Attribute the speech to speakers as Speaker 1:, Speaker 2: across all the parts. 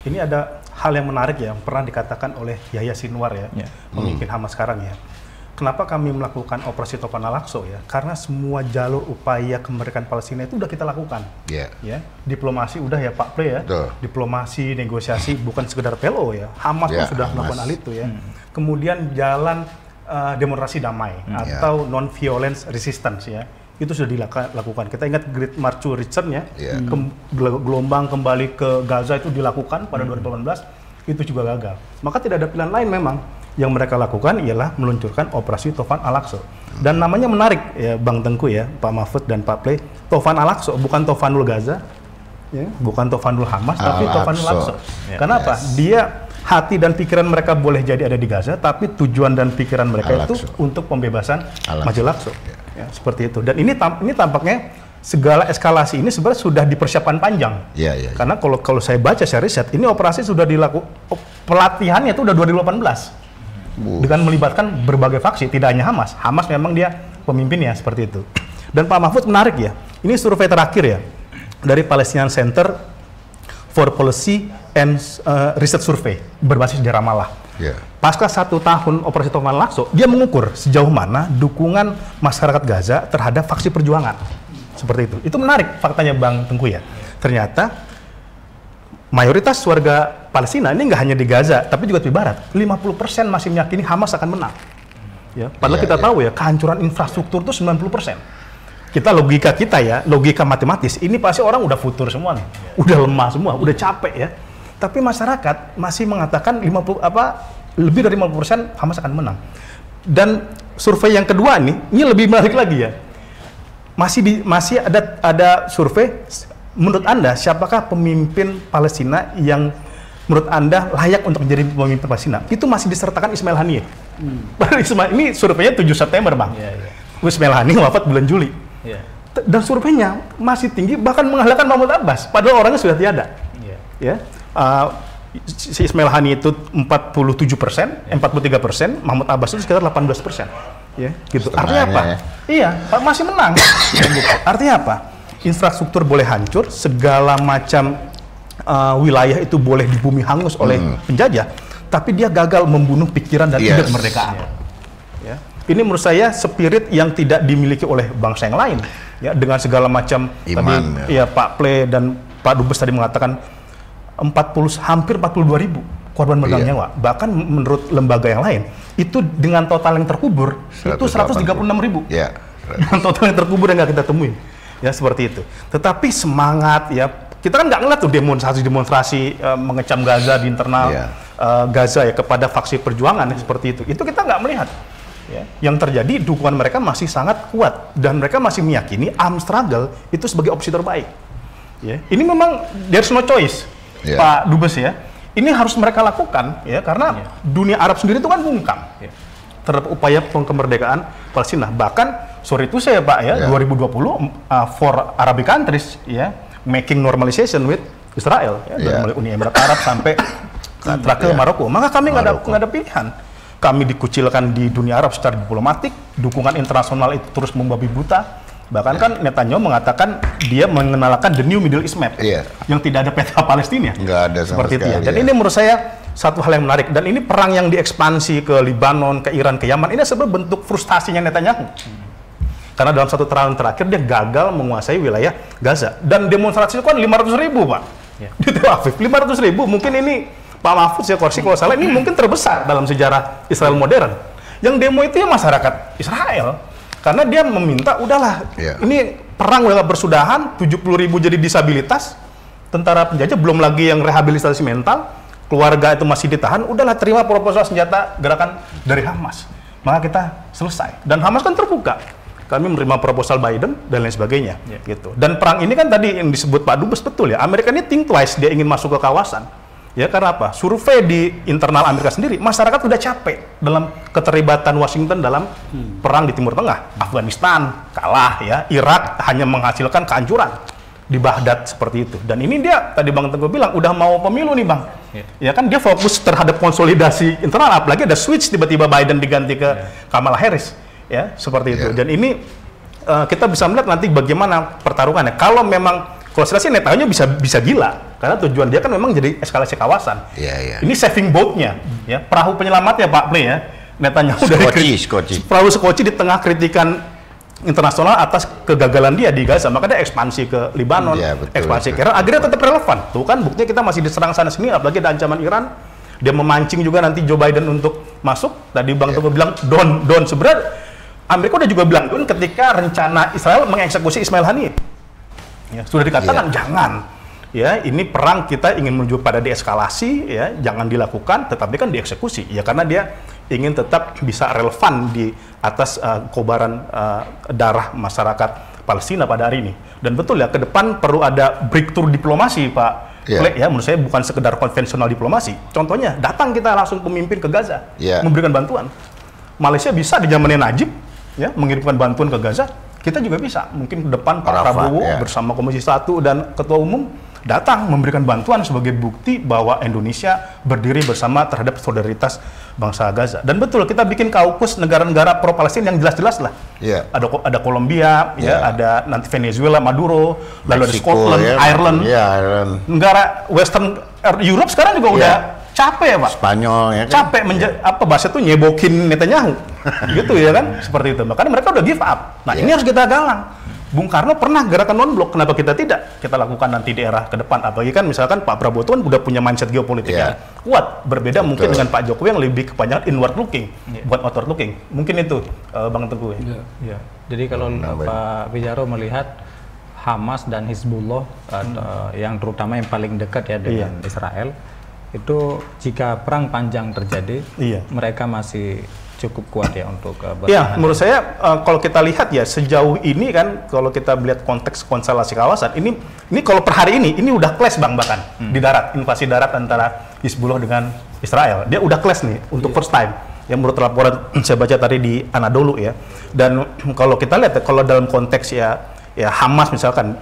Speaker 1: Ini ada hal yang menarik ya, yang pernah dikatakan oleh Yahya Sinwar ya, pemimpin Hamas sekarang ya. Kenapa kami melakukan operasi Tofan Al-Aqsa ya? Karena semua jalur upaya kemerdekaan Palestina itu udah kita lakukan. Ya, diplomasi udah ya Pak Ple ya. Diplomasi, negosiasi bukan sekedar PLO ya. Hamas pun sudah melakukan hal itu ya. Kemudian jalan demonstrasi damai atau non-violence resistance ya. Itu sudah dilakukan. Kita ingat Great March to Return ya. Gelombang kembali ke Gaza itu dilakukan pada 2018. Itu juga gagal. Maka tidak ada pilihan lain memang. Yang mereka lakukan ialah meluncurkan operasi Tofan Al-Aqsa. Dan namanya menarik ya Bang Tengku ya, Pak Mahfud dan Pak Ple. Tofan Al-Aqsa bukan Tofanul Gaza, ya, bukan Tofanul Hamas, tapi Tofanul Al-Aqsa. Kenapa? Dia hati dan pikiran mereka boleh jadi ada di Gaza, tapi tujuan dan pikiran mereka itu untuk pembebasan Masjid Al-Aqsa. Ya, seperti itu. Dan ini tampaknya segala eskalasi ini sebenarnya sudah dipersiapkan panjang. Karena kalau saya baca, saya riset, ini operasi sudah dilakukan, pelatihannya itu udah 2018. Dengan melibatkan berbagai faksi, tidak hanya Hamas. Hamas memang dia pemimpinnya seperti itu. Dan Pak Mahfud menarik ya, ini survei terakhir ya, dari Palestinian Center for Policy and Research Survey, berbasis di Ramallah. Pasca 1 tahun operasi Tofan Al-Aqsa, dia mengukur sejauh mana dukungan masyarakat Gaza terhadap faksi perjuangan. Seperti itu. Itu menarik faktanya Bang Tengku ya. Ternyata mayoritas warga Palestina ini nggak hanya di Gaza, tapi juga di Barat. 50% masih meyakini Hamas akan menang. Ya, padahal kita tahu ya, kehancuran infrastruktur itu 90%. Logika kita ya, logika matematis, ini pasti orang udah futur semua nih. Udah lemah semua, udah capek ya. Tapi masyarakat masih mengatakan lebih dari 50% Hamas akan menang. Dan survei yang kedua ini lebih menarik lagi ya. Masih ada survei. Menurut Anda, siapakah pemimpin Palestina yang menurut Anda layak untuk menjadi pemimpin Palestina? Itu masih disertakan Ismail Haniyeh. Ini surveinya 7 September, Bang. Ismail Haniyeh wafat bulan Juli. Dan surveinya masih tinggi, bahkan mengalahkan Mahmud Abbas, padahal orangnya sudah tiada. Si Ismail Haniyeh itu 47%, 43%, Mahmud Abbas itu sekitar 18%. Ya, gitu. Artinya apa? Iya, masih menang. Artinya apa? Infrastruktur boleh hancur, segala macam wilayah itu boleh di bumi hangus oleh penjajah, tapi dia gagal membunuh pikiran dan ide kemerdekaan. Ya. Ini menurut saya spirit yang tidak dimiliki oleh bangsa yang lain. Ya, dengan segala macam tadi ya Pak Ple dan Pak Dubes tadi mengatakan hampir 42.000 korban meregang nyawa. Bahkan menurut lembaga yang lain, itu dengan total yang terkubur itu 136.000. Dengan total yang terkubur yang nggak kita temuin. Ya seperti itu. Tetapi semangat ya, kita kan nggak ngeliat tuh demonstrasi mengecam Gaza di internal Gaza ya kepada faksi perjuangan ya, seperti itu. Itu kita nggak melihat. Ya. Yang terjadi dukungan mereka masih sangat kuat dan mereka masih meyakini armed struggle itu sebagai opsi terbaik. Ya. Ini memang there's no choice, Pak Dubes ya. Ini harus mereka lakukan ya karena dunia Arab sendiri itu kan bungkam terhadap upaya kemerdekaan Palestina. Bahkan sore itu saya Pak ya 2020 for Arabic countries ya making normalization with Israel ya, dari mulai Uni Emirat Arab sampai terakhir Maroko. Maka kami nggak ada pilihan. Kami dikucilkan di dunia Arab secara diplomatik, dukungan internasional itu terus membabi buta. Bahkan kan Netanyahu mengatakan dia mengenalkan the new Middle East map yang tidak ada peta Palestina.
Speaker 2: Nggak ada sama
Speaker 1: seperti
Speaker 2: sekali,
Speaker 1: itu ya. Dan ini menurut saya satu hal yang menarik. Dan ini perang yang diekspansi ke Libanon, ke Iran, ke Yaman, ini sebenarnya bentuk frustasinya Netanyahu. Karena dalam 1 tahun terakhir dia gagal menguasai wilayah Gaza. Dan demonstrasi itu kan 500.000 Pak. Di Tel Aviv, 500.000. Mungkin ini Pak Mahfud, saya koreksi kalau salah, ini mungkin terbesar dalam sejarah Israel modern. Yang demo itu ya masyarakat Israel. Karena dia meminta, udahlah, ini perang udah bersudahan, 70.000 jadi disabilitas, tentara penjajah, belum lagi yang rehabilitasi mental, keluarga itu masih ditahan, udahlah terima proposal senjata gerakan dari Hamas. Maka kita selesai. Dan Hamas kan terbuka. Kami menerima proposal Biden dan lain sebagainya. Gitu. Dan perang ini kan tadi yang disebut Pak Dubes betul ya, Amerika ini think twice, dia ingin masuk ke kawasan. Ya karena apa? Survei di internal Amerika sendiri, masyarakat udah capek dalam keterlibatan Washington dalam perang di Timur Tengah. Afghanistan kalah ya, Irak hanya menghasilkan kehancuran di Baghdad seperti itu. Dan ini dia tadi Bang Teguh bilang udah mau pemilu nih Bang. Ya kan dia fokus terhadap konsolidasi internal, apalagi ada switch tiba-tiba Biden diganti ke Kamala Harris. Ya, seperti itu. Dan ini kita bisa melihat nanti bagaimana pertarungannya. Kalau memang konsolidasi Netanyahu bisa gila. Karena tujuan dia kan memang jadi eskalasi kawasan.
Speaker 2: Iya.
Speaker 1: Ini saving boat-nya, ya perahu penyelamatnya Pak Play ya. Netanyahu perahu Skoci di tengah kritikan internasional atas kegagalan dia di Gaza, maka dia ekspansi ke Libanon, ekspansi ke Iran, akhirnya tetap relevan. Tuh kan buktinya kita masih diserang sana sini, apalagi ada ancaman Iran. Dia memancing juga nanti Joe Biden untuk masuk. Tadi Bang Teguh bilang don sebenarnya Amerika udah juga bilang don ketika rencana Israel mengeksekusi Ismail Haniyeh. Ya, sudah dikatakan jangan. Ya, ini perang kita ingin menuju pada deeskalasi, ya, jangan dilakukan, tetapi kan dieksekusi. Ya, karena dia ingin tetap bisa relevan di atas kobaran darah masyarakat Palestina pada hari ini. Dan betul ya, ke depan perlu ada breakthrough diplomasi, Pak. Ya, menurut saya bukan sekedar konvensional diplomasi. Contohnya, datang kita langsung pemimpin ke Gaza, memberikan bantuan. Malaysia bisa di zamannya Najib, ya, mengirimkan bantuan ke Gaza. Kita juga bisa. Mungkin ke depan Pak Prabowo bersama Komisi 1 dan Ketua Umum datang memberikan bantuan sebagai bukti bahwa Indonesia berdiri bersama terhadap solidaritas bangsa Gaza. Dan betul kita bikin kaukus negara-negara pro Palestina yang jelas-jelas lah. Ada Kolombia, ya, ada nanti Venezuela, Maduro, lalu ada Scotland, Ireland, negara Western Europe sekarang juga udah capek ya Pak.
Speaker 2: Spanyol ya kan?
Speaker 1: Capek apa bahasa itu nyebokin Netanyahu. Gitu ya kan? Seperti itu. Makanya mereka udah give up. Nah, ini harus kita galang. Bung Karno pernah gerakan non-blok, kenapa kita tidak? Kita lakukan nanti di era ke depan. Apalagi kan misalkan Pak Prabowo itu kan udah punya mindset geopolitik yang kuat. Berbeda mungkin dengan Pak Jokowi yang lebih kepanjangan inward looking, bukan outward looking. Mungkin itu Bang Teguh.
Speaker 3: Ya. Jadi kalau Pak Wijaro melihat Hamas dan Hizbullah yang terutama yang paling dekat ya dengan Israel, itu jika perang panjang terjadi, mereka masih cukup kuat ya untuk bertahan.
Speaker 1: Ya, menurut saya kalau kita lihat ya sejauh ini kan kalau kita melihat konteks konstelasi kawasan ini kalau per hari ini udah clash Bang bahkan di darat, invasi darat antara Hizbullah dengan Israel. Dia udah clash nih untuk first time. Yang menurut laporan saya baca tadi di Anadolu ya. Dan kalau kita lihat kalau dalam konteks ya Hamas misalkan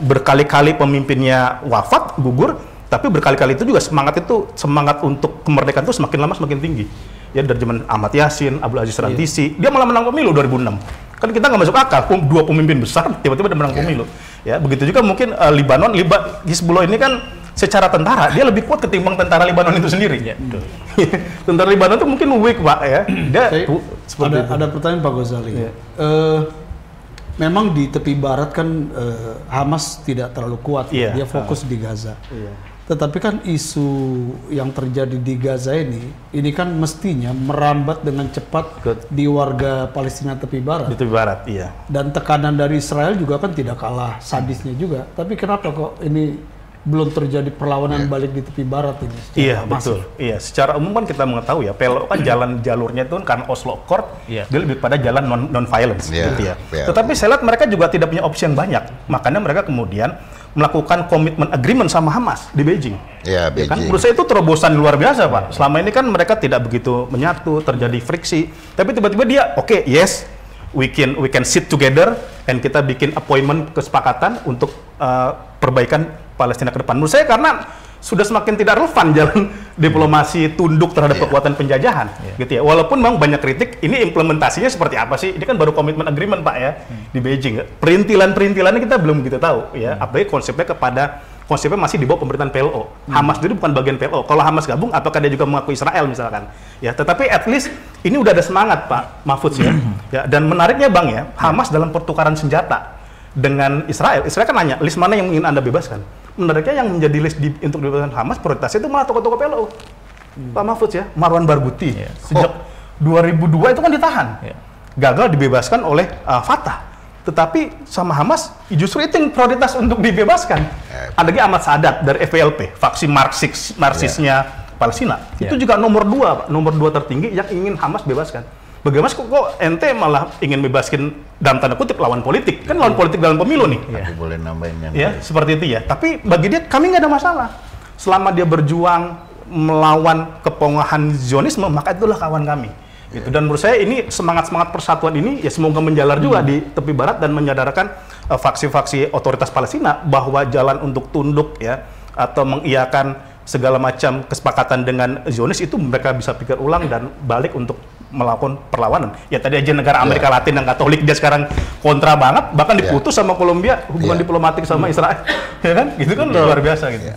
Speaker 1: berkali-kali pemimpinnya wafat, gugur, tapi berkali-kali itu juga semangat untuk kemerdekaan itu semakin lama semakin tinggi. Ya dari zaman Ahmad Yasin, Abdul Aziz Rantisi, dia malah menang pemilu 2006. Kan kita nggak masuk akal, dua pemimpin besar tiba-tiba dia menang pemilu. Ya begitu juga mungkin Libanon, Hizbullah ini kan secara tentara dia lebih kuat ketimbang tentara Libanon itu sendiri. Tentara Libanon itu mungkin weak Pak ya.
Speaker 4: Ada pertanyaan Pak Ghazali. Memang di tepi barat kan Hamas tidak terlalu kuat, dia fokus di Gaza. Tetapi kan isu yang terjadi di Gaza ini kan mestinya merambat dengan cepat di warga Palestina tepi barat.
Speaker 1: Di tepi barat, iya.
Speaker 4: Dan tekanan dari Israel juga kan tidak kalah sadisnya juga. Tapi kenapa kok ini belum terjadi perlawanan balik di tepi barat ini?
Speaker 1: Iya, betul. Iya, secara umum kan kita mengetahui ya, PLO kan jalurnya itu kan Oslo Accord, dia lebih pada jalan non-violence gitu ya. Tetapi saya lihat mereka juga tidak punya opsi yang banyak. Makanya mereka kemudian melakukan komitmen agreement sama Hamas di Beijing. Ya, Beijing. Kan menurut saya itu terobosan luar biasa, Pak. Selama ini kan mereka tidak begitu menyatu, terjadi friksi. Tapi tiba-tiba dia, yes, we can sit together and kita bikin appointment kesepakatan untuk perbaikan Palestina ke depan. Menurut saya karena sudah semakin tidak relevan jalan diplomasi tunduk terhadap kekuatan penjajahan, gitu ya. Walaupun memang banyak kritik, ini implementasinya seperti apa sih? Ini kan baru komitmen agreement Pak ya di Beijing. Perintilan-perintilannya kita belum begitu tahu ya. Apalagi konsepnya masih di bawah pemerintahan PLO. Hamas sendiri bukan bagian PLO. Kalau Hamas gabung, apakah dia juga mengakui Israel misalkan? Ya, tetapi at least ini udah ada semangat Pak Mahfudz ya. Dan menariknya Bang ya, Hamas dalam pertukaran senjata dengan Israel kan nanya, list mana yang ingin Anda bebaskan? Menariknya yang menjadi list untuk dibebaskan Hamas prioritasnya itu malah tokoh-tokoh PLO. Pak Mahfudz ya, Marwan Barghouti sejak 2002 itu kan ditahan. Gagal dibebaskan oleh Fatah. Tetapi sama Hamas justru itu yang prioritas untuk dibebaskan. Ada lagi Ahmad Sadat dari FPLP, faksi Marxisnya Palestina. Itu juga nomor 2 tertinggi yang ingin Hamas bebaskan. Bagaimana kok ente malah ingin bebaskin dalam tanda kutip lawan politik? Kan lawan politik dalam pemilu nih.
Speaker 2: Tapi boleh nambahin
Speaker 1: ya, seperti itu ya. Tapi bagi dia kami nggak ada masalah. Selama dia berjuang melawan kepongahan Zionisme, maka itulah kawan kami. Gitu. Dan menurut saya ini semangat-semangat persatuan ini ya semoga menjalar juga di tepi barat dan menyadarkan faksi-faksi otoritas Palestina bahwa jalan untuk tunduk ya atau mengiyakan segala macam kesepakatan dengan Zionis itu mereka bisa pikir ulang dan balik untuk melakukan perlawanan. Ya tadi aja negara Amerika Latin yang Katolik dia sekarang kontra banget, bahkan diputus sama Kolombia hubungan diplomatik sama Israel, ya kan? Gitu kan luar biasa gitu.